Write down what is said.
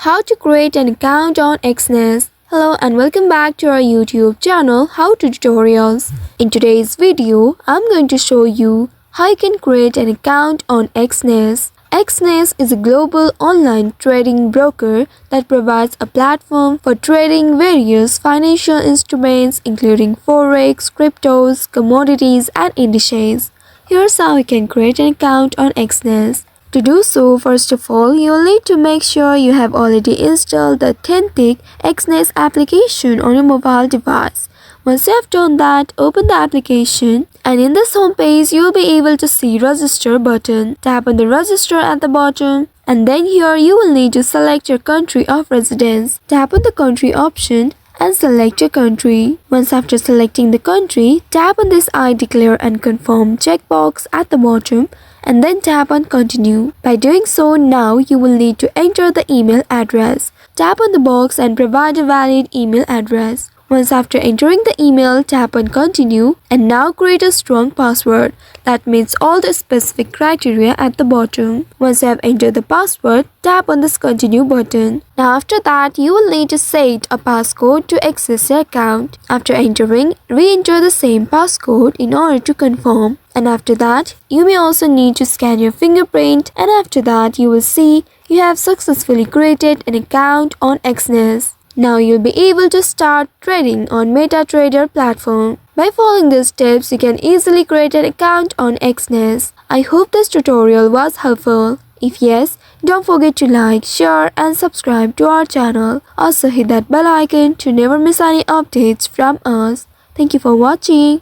How to create an account on Exness. Hello and welcome back to our YouTube channel How to Tutorials. In today's video, I'm going to show you how you can create an account on Exness. Exness is a global online trading broker that provides a platform for trading various financial instruments including Forex, cryptos, commodities and indices. Here's how you can create an account on Exness. To do so, first of all, you'll need to make sure you have already installed the authentic Exness application on your mobile device. Once you have done that, open the application and in this home page, you'll be able to see register button. Tap on the register at the bottom and then here you will need to select your country of residence. Tap on the country option and select your country. Once after selecting the country, tap on this I declare and confirm checkbox at the bottom and then tap on continue. By doing so, now you will need to enter the email address. Tap on the box and provide a valid email address. Once after entering the email, tap on continue and now create a strong password that meets all the specific criteria at the bottom. Once you have entered the password, tap on this continue button. Now after that, you will need to set a passcode to access your account. After entering, re-enter the same passcode in order to confirm. And after that, you may also need to scan your fingerprint and after that, you will see you have successfully created an account on Exness. Now you'll be able to start trading on MetaTrader platform. By following these steps, you can easily create an account on Exness. I hope this tutorial was helpful. If yes, don't forget to like, share and subscribe to our channel. Also hit that bell icon to never miss any updates from us. Thank you for watching.